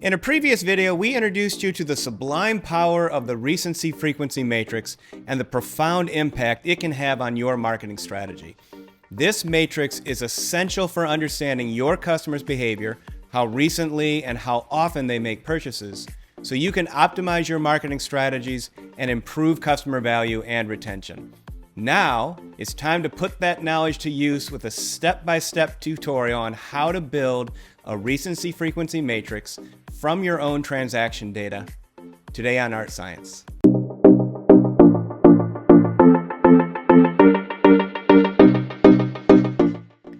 In a previous video, we introduced you to the sublime power of the Recency-Frequency Matrix and the profound impact it can have on your marketing strategy. This matrix is essential for understanding your customers' behavior, how recently and how often they make purchases, so you can optimize your marketing strategies and improve customer value and retention. Now, it's time to put that knowledge to use with a step-by-step tutorial on how to build a recency-frequency matrix from your own transaction data, today on Art+Science.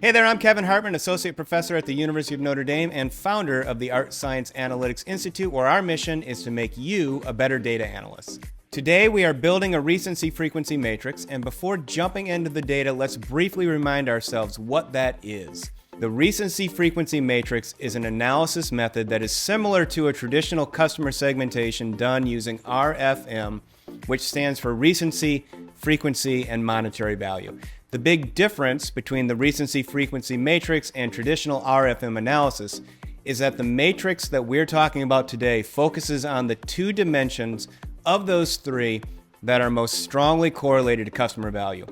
Hey there, I'm Kevin Hartman, Associate Professor at the University of Notre Dame and founder of the Art+Science Analytics Institute, where our mission is to make you a better data analyst. Today, we are building a recency-frequency matrix, and before jumping into the data, let's briefly remind ourselves what that is. The recency-frequency matrix is an analysis method that is similar to a traditional customer segmentation done using RFM, which stands for recency, frequency, and monetary value. The big difference between the recency-frequency matrix and traditional RFM analysis is that the matrix that we're talking about today focuses on the two dimensions of those three that are most strongly correlated to customer value.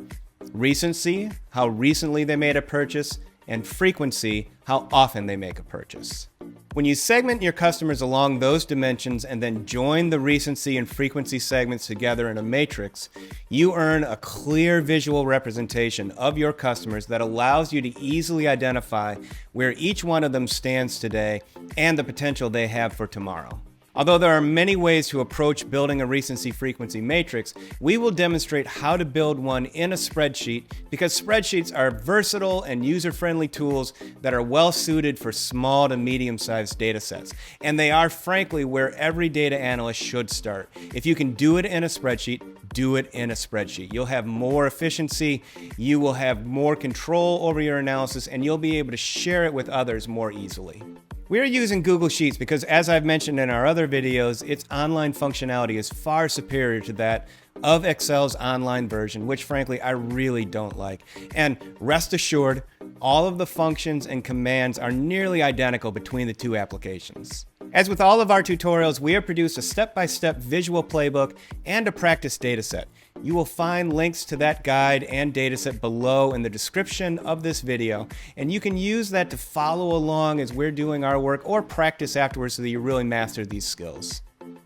Recency, how recently they made a purchase, and frequency, how often they make a purchase. When you segment your customers along those dimensions and then join the recency and frequency segments together in a matrix, you earn a clear visual representation of your customers that allows you to easily identify where each one of them stands today and the potential they have for tomorrow. Although there are many ways to approach building a recency-frequency matrix, we will demonstrate how to build one in a spreadsheet because spreadsheets are versatile and user-friendly tools that are well-suited for small to medium-sized data sets. And they are, frankly, where every data analyst should start. If you can do it in a spreadsheet, do it in a spreadsheet. You'll have more efficiency, you will have more control over your analysis, and you'll be able to share it with others more easily. We're using Google Sheets because, as I've mentioned in our other videos, its online functionality is far superior to that of Excel's online version, which frankly I really don't like. And rest assured, all of the functions and commands are nearly identical between the two applications. As with all of our tutorials, we have produced a step-by-step visual playbook and a practice dataset. You will find links to that guide and dataset below in the description of this video, and you can use that to follow along as we're doing our work or practice afterwards so that you really master these skills.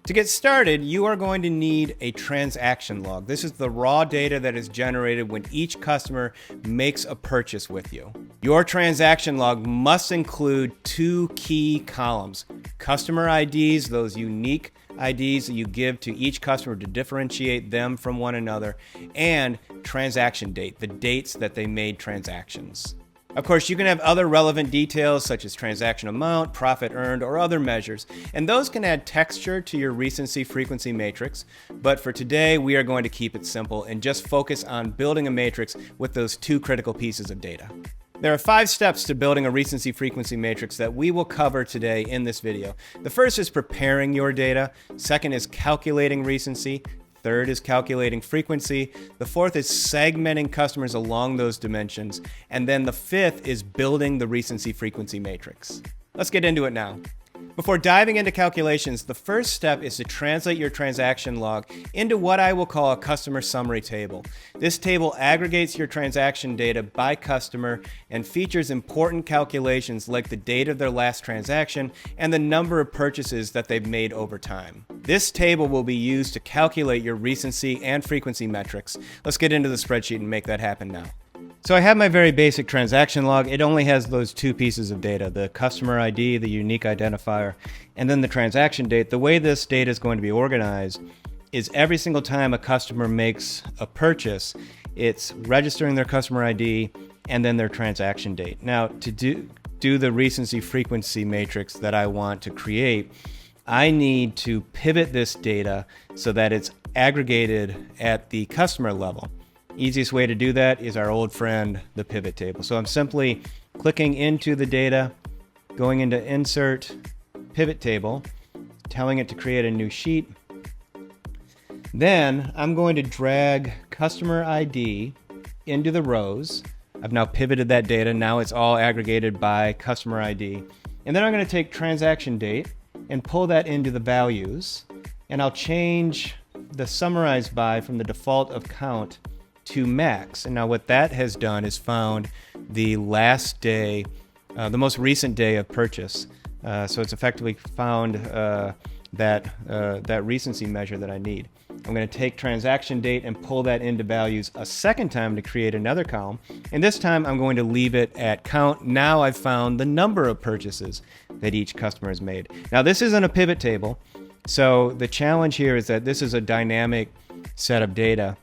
To get started, you are going to need a transaction log. This is the raw data that is generated when each customer makes a purchase with you. Your transaction log must include two key columns: customer IDs, those unique IDs that you give to each customer to differentiate them from one another, and transaction date, the dates that they made transactions. Of course, you can have other relevant details such as transaction amount, profit earned, or other measures, and those can add texture to your recency-frequency matrix. But for today, we are going to keep it simple and just focus on building a matrix with those two critical pieces of data. There are 5 steps to building a recency-frequency matrix that we will cover today in this video. The first is preparing your data. Second is calculating recency. Third is calculating frequency. The fourth is segmenting customers along those dimensions. And then the fifth is building the recency-frequency matrix. Let's get into it now. Before diving into calculations, the first step is to translate your transaction log into what I will call a customer summary table. This table aggregates your transaction data by customer and features important calculations like the date of their last transaction and the number of purchases that they've made over time. This table will be used to calculate your recency and frequency metrics. Let's get into the spreadsheet and make that happen now. So I have my very basic transaction log. It only has those two pieces of data, the customer ID, the unique identifier, and then the transaction date. The way this data is going to be organized is every single time a customer makes a purchase, it's registering their customer ID and then their transaction date. Now, to do the recency frequency matrix that I want to create, I need to pivot this data so that it's aggregated at the customer level. Easiest way to do that is our old friend, the pivot table. So I'm simply clicking into the data, going into Insert, Pivot Table, telling it to create a new sheet. Then I'm going to drag customer ID into the rows. I've now pivoted that data. Now it's all aggregated by customer ID. And then I'm going to take transaction date and pull that into the values. And I'll change the summarized by from the default of count to max. And now what that has done is found the last day, the most recent day of purchase. So it's effectively found that recency measure that I need. I'm going to take transaction date and pull that into values a second time to create another column. And this time I'm going to leave it at count. Now I've found the number of purchases that each customer has made. Now this isn't a pivot table. So the challenge here is that this is a dynamic set of data.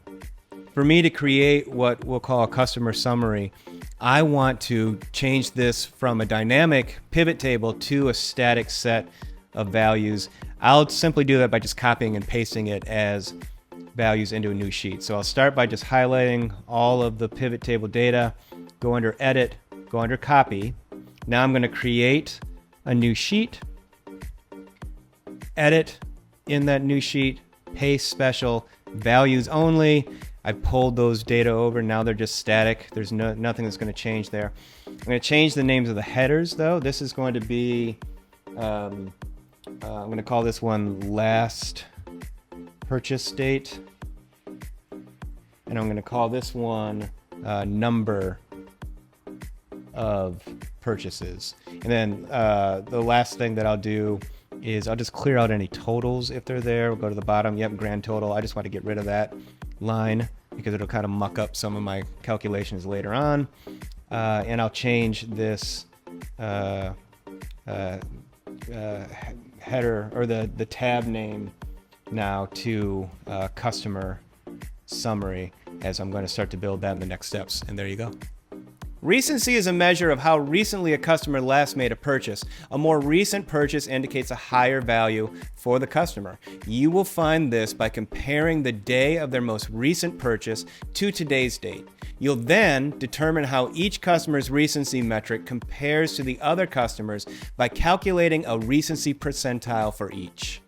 For me to create what we'll call a customer summary, I want to change this from a dynamic pivot table to a static set of values. I'll simply do that by just copying and pasting it as values into a new sheet. So I'll start by just highlighting all of the pivot table data, go under edit, go under copy. Now I'm going to create a new sheet, edit in that new sheet, paste special, values only. I pulled those data over. Now they're just static. There's nothing that's going to change there. I'm going to change the names of the headers though. This is going to be, I'm going to call this one last purchase date. And I'm going to call this one number of purchases. And then the last thing that I'll do is I'll just clear out any totals if they're there. We'll go to the bottom. Yep, grand total. I just want to get rid of that line because it'll kind of muck up some of my calculations later on. And I'll change this header or the tab name now to customer summary, as I'm going to start to build that in the next steps. And there you go. Recency is a measure of how recently a customer last made a purchase. A more recent purchase indicates a higher value for the customer. You will find this by comparing the day of their most recent purchase to today's date. You'll then determine how each customer's recency metric compares to the other customers by calculating a recency percentile for each.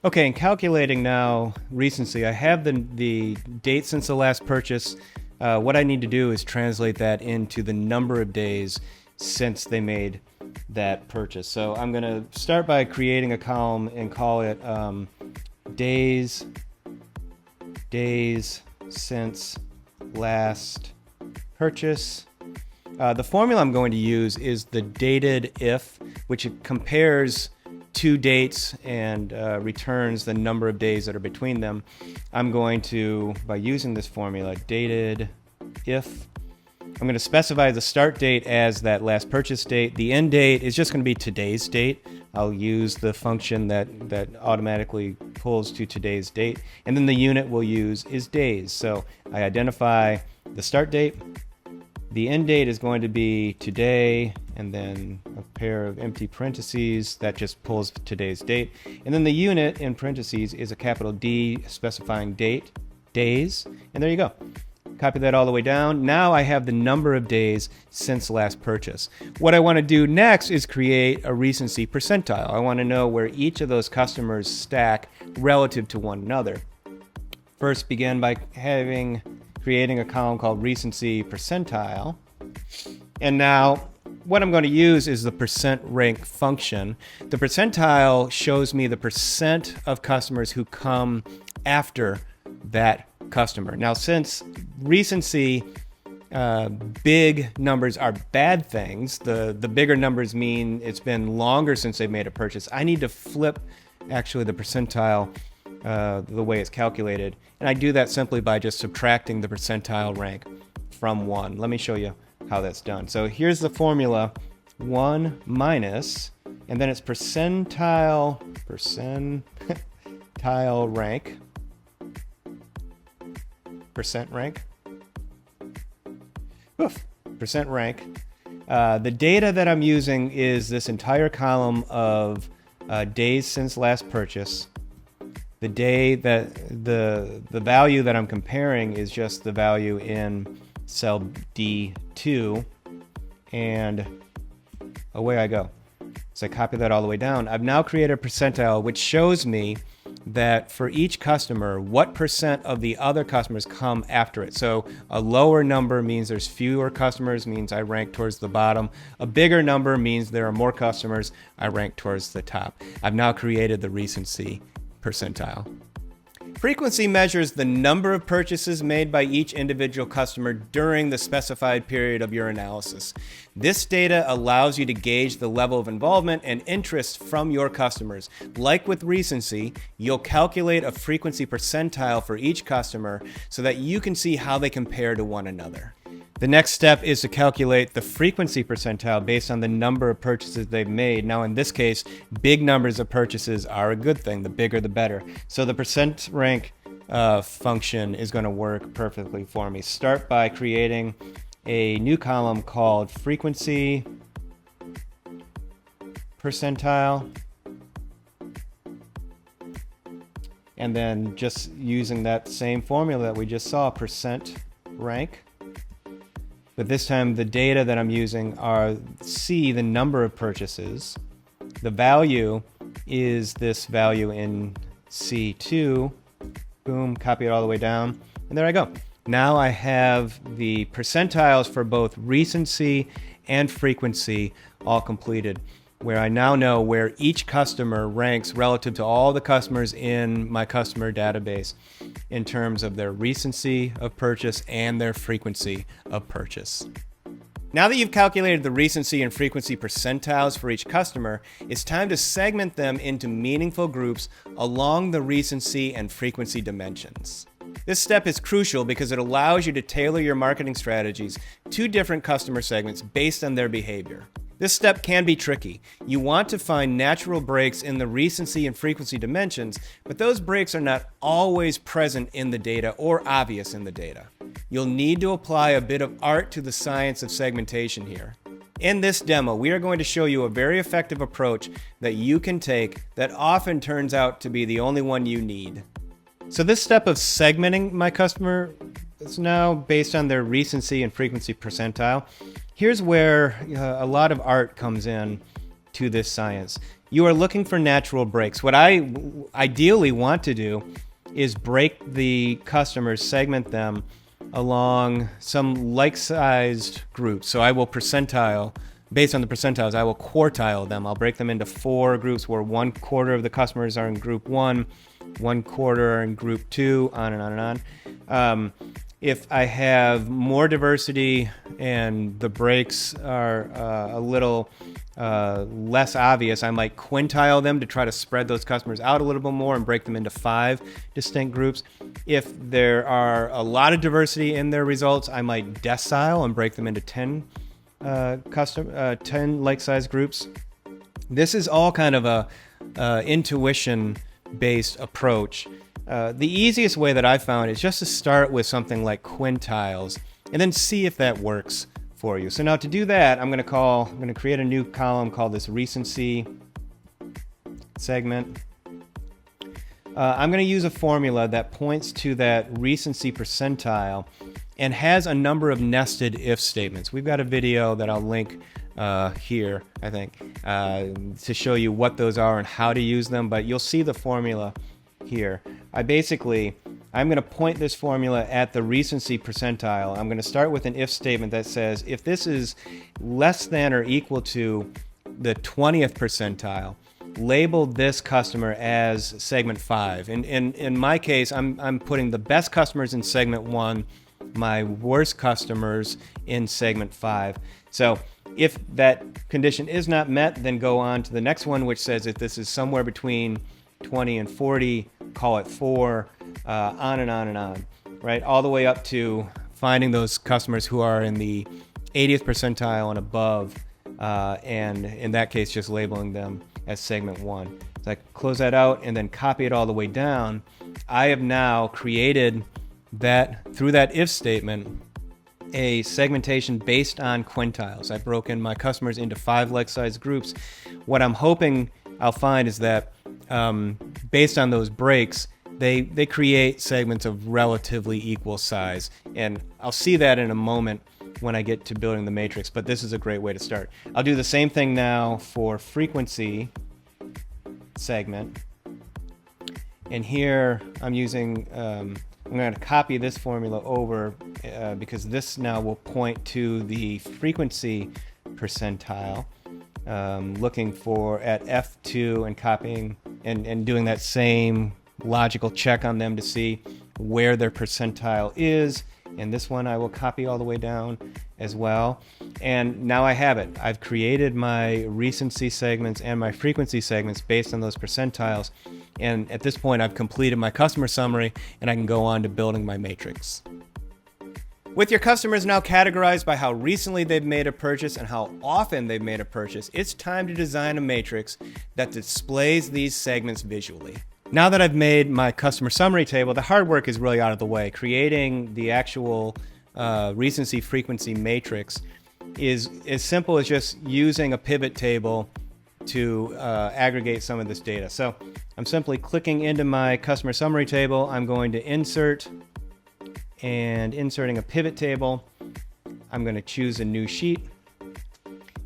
Okay, in calculating now recency, I have the date since the last purchase. What I need to do is translate that into the number of days since they made that purchase. So I'm going to start by creating a column and call it days since last purchase. The formula I'm going to use is the dated if, which compares two dates and returns the number of days that are between them. I'm going to, by using this formula, dated if, I'm going to specify the start date as that last purchase date. The end date is just going to be today's date. I'll use the function that automatically pulls to today's date. And then the unit we'll use is days. So I identify the start date. The end date is going to be today, and then a pair of empty parentheses that just pulls today's date. And then the unit in parentheses is a capital D specifying date, days, and there you go. Copy that all the way down. Now I have the number of days since last purchase. What I want to do next is create a recency percentile. I want to know where each of those customers stack relative to one another. First, begin by creating a column called recency percentile. And now what I'm going to use is the percent rank function. The percentile shows me the percent of customers who come after that customer. Now, since recency big numbers are bad things, the bigger numbers mean it's been longer since they've made a purchase. I need to flip actually the percentile the way it's calculated. And I do that simply by just subtracting the percentile rank from 1. Let me show you how that's done. So here's the formula, 1 minus, and then it's percentile rank, percent rank, percent rank. The data that I'm using is this entire column of days since last purchase. The day that the value that I'm comparing is just the value in cell D2, and away I go. So I copy that all the way down. I've now created a percentile which shows me that for each customer, what percent of the other customers come after it. So a lower number means there's fewer customers, means I rank towards the bottom. A bigger number means there are more customers, I rank towards the top. I've now created the recency percentile. Frequency measures the number of purchases made by each individual customer during the specified period of your analysis. This data allows you to gauge the level of involvement and interest from your customers. Like with recency, you'll calculate a frequency percentile for each customer so that you can see how they compare to one another. The next step is to calculate the frequency percentile based on the number of purchases they've made. Now, in this case, big numbers of purchases are a good thing. The bigger, the better. So the percent rank function is going to work perfectly for me. Start by creating a new column called frequency percentile. And then just using that same formula that we just saw, percent rank. But this time the data that I'm using are C, the number of purchases. The value is this value in C2. Boom, copy it all the way down. And there I go. Now I have the percentiles for both recency and frequency all completed, where I now know where each customer ranks relative to all the customers in my customer database in terms of their recency of purchase and their frequency of purchase. Now that you've calculated the recency and frequency percentiles for each customer, it's time to segment them into meaningful groups along the recency and frequency dimensions. This step is crucial because it allows you to tailor your marketing strategies to different customer segments based on their behavior. This step can be tricky. You want to find natural breaks in the recency and frequency dimensions, but those breaks are not always present in the data or obvious in the data. You'll need to apply a bit of art to the science of segmentation here. In this demo, we are going to show you a very effective approach that you can take that often turns out to be the only one you need. So this step of segmenting my customer is now based on their recency and frequency percentile. Here's where a lot of art comes in to this science. You are looking for natural breaks. What I ideally want to do is break the customers, segment them along some like-sized groups. So I will percentile, based on the percentiles, I will quartile them. I'll break them into 4 groups where 1/4 of the customers are in group 1, 1/4 are in group 2, on and on and on. If I have more diversity and the breaks are a little less obvious, I might quintile them to try to spread those customers out a little bit more and break them into 5 distinct groups. If there are a lot of diversity in their results, I might decile and break them into 10 10 like-sized groups. This is all kind of a intuition-based approach. The easiest way that I found is just to start with something like quintiles and then see if that works for you. So now to do that, I'm going to create a new column called this recency segment. I'm going to use a formula that points to that recency percentile and has a number of nested if statements. We've got a video that I'll link here, I think, to show you what those are and how to use them, but you'll see the formula here. I'm going to point this formula at the recency percentile. I'm going to start with an if statement that says if this is less than or equal to the 20th percentile, label this customer as segment 5. In my case, I'm putting the best customers in segment 1, my worst customers in segment 5. So if that condition is not met, then go on to the next one, which says if this is somewhere between 20 and 40, call it 4, on and on and on, right? All the way up to finding those customers who are in the 80th percentile and above, and in that case, just labeling them as segment 1. So I close that out and then copy it all the way down. I have now created that, through that if statement, a segmentation based on quintiles. I've broken my customers into 5 like-sized groups. What I'm hoping I'll find is that based on those breaks, they create segments of relatively equal size. And I'll see that in a moment when I get to building the matrix, but this is a great way to start. I'll do the same thing now for frequency segment. And here I'm using, I'm going to copy this formula over because this now will point to the frequency percentile, looking for at F2 and copying and doing that same logical check on them to see where their percentile is. And this one I will copy all the way down as well. And now I have it. I've created my recency segments and my frequency segments based on those percentiles. And at this point, I've completed my customer summary, and I can go on to building my matrix. With your customers now categorized by how recently they've made a purchase and how often they've made a purchase, it's time to design a matrix that displays these segments visually. Now that I've made my customer summary table, the hard work is really out of the way. Creating the actual recency-frequency matrix is as simple as just using a pivot table to aggregate some of this data. So I'm simply clicking into my customer summary table. I'm going to insert, and inserting a pivot table. I'm going to choose a new sheet.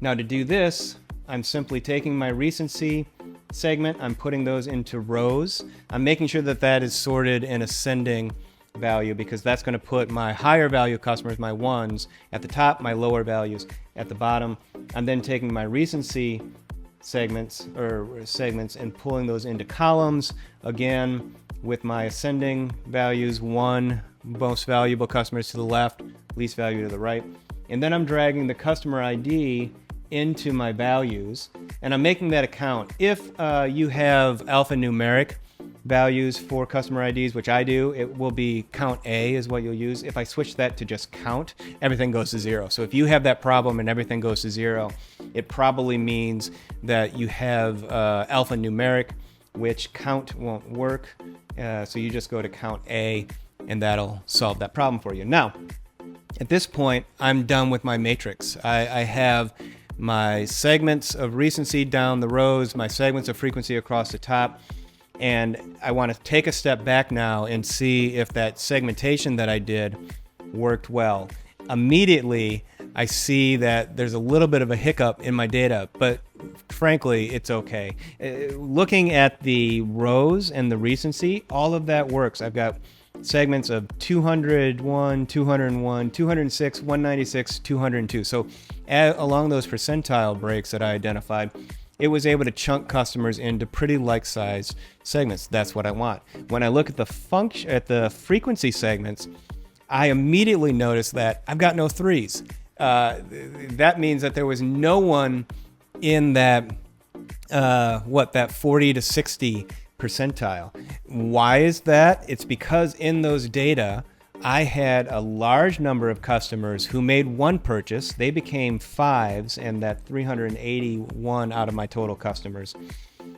Now to do this, I'm simply taking my recency segment, I'm putting those into rows. I'm making sure that that is sorted in ascending value because that's going to put my higher value customers, my ones, at the top, my lower values at the bottom. I'm then taking my recency segments and pulling those into columns, again with my ascending values, one, most valuable customers to the left, least value to the right. And then I'm dragging the customer ID into my values, and I'm making that a count. If you have alphanumeric values for customer IDs, which I do, it will be count A is what you'll use. If I switch that to just count, everything goes to 0. So if you have that problem and everything goes to 0, it probably means that you have alphanumeric, which count won't work. So you just go to count A, and that'll solve that problem for you. Now, at this point, I'm done with my matrix. I have my segments of recency down the rows, my segments of frequency across the top, and I want to take a step back now and see if that segmentation that I did worked well. Immediately, I see that there's a little bit of a hiccup in my data, but frankly, it's okay. Looking at the rows and the recency, all of that works. I've got segments of 201, 201, 206, 196, 202. So along those percentile breaks that I identified, it was able to chunk customers into pretty like-sized segments. That's what I want. When I look at the frequency segments, I immediately notice that I've got no 3s. That means that there was no one in that that 40 to 60 percentile. Why is that? It's because in those data, I had a large number of customers who made one purchase. They became 5s, and that 381 out of my total customers.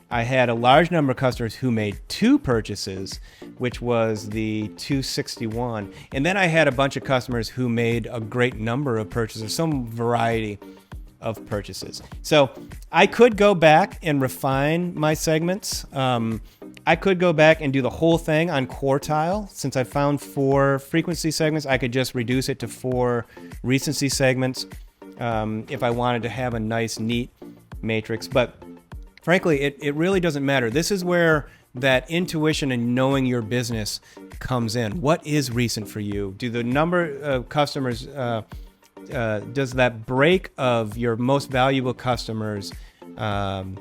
I had a large number of customers who made 2 purchases, which was the 261. And then I had a bunch of customers who made a great number of purchases, some variety of purchases. So I could go back and refine my segments. I could go back and do the whole thing on quartile. Since I found 4 frequency segments, I could just reduce it to 4 recency segments if I wanted to have a nice, neat matrix. But frankly, it really doesn't matter. This is where that intuition and knowing your business comes in. What is recent for you? Do the number of customers, does that break of your most valuable customers, does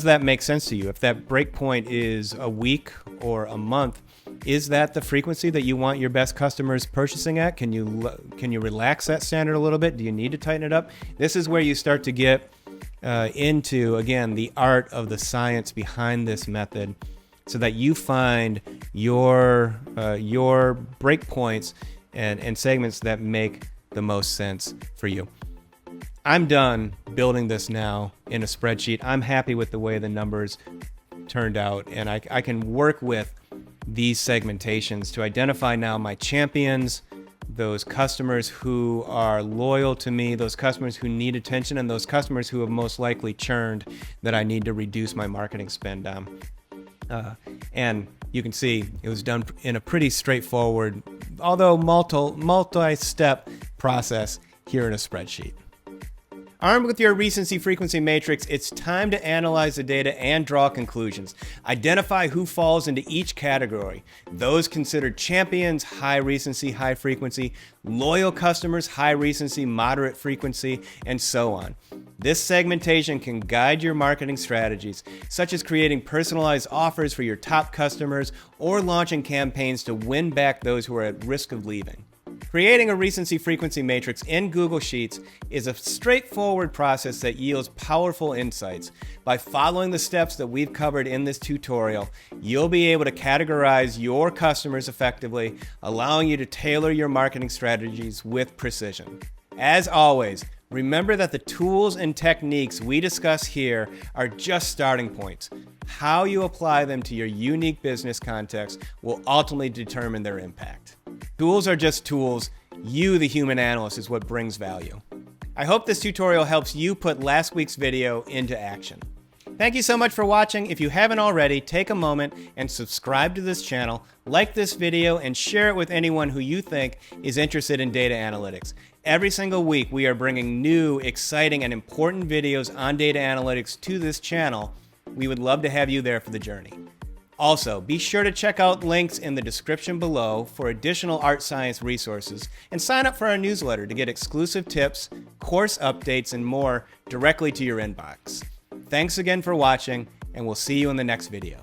that make sense to you? If that break point is a week or a month, is that the frequency that you want your best customers purchasing at? Can you relax that standard a little bit? Do you need to tighten it up? This is where you start to get into, again, the art of the science behind this method, so that you find your break points and segments that make the most sense for you. I'm done building this now in a spreadsheet. I'm happy with the way the numbers turned out, and I can work with these segmentations to identify now my champions, those customers who are loyal to me, those customers who need attention, and those customers who have most likely churned that I need to reduce my marketing spend on. And you can see it was done in a pretty straightforward, although multi-step process here in a spreadsheet. Armed with your recency-frequency matrix, it's time to analyze the data and draw conclusions. Identify who falls into each category. Those considered champions, high recency, high frequency, loyal customers, high recency, moderate frequency, and so on. This segmentation can guide your marketing strategies, such as creating personalized offers for your top customers or launching campaigns to win back those who are at risk of leaving. Creating a recency-frequency matrix in Google Sheets is a straightforward process that yields powerful insights. By following the steps that we've covered in this tutorial, you'll be able to categorize your customers effectively, allowing you to tailor your marketing strategies with precision. As always, remember that the tools and techniques we discuss here are just starting points. How you apply them to your unique business context will ultimately determine their impact. Tools are just tools. You, the human analyst, is what brings value. I hope this tutorial helps you put last week's video into action. Thank you so much for watching. If you haven't already, take a moment and subscribe to this channel, like this video, and share it with anyone who you think is interested in data analytics. Every single week, we are bringing new, exciting, and important videos on data analytics to this channel. We would love to have you there for the journey. Also, be sure to check out links in the description below for additional Art+Science resources and sign up for our newsletter to get exclusive tips, course updates, and more directly to your inbox. Thanks again for watching, and we'll see you in the next video.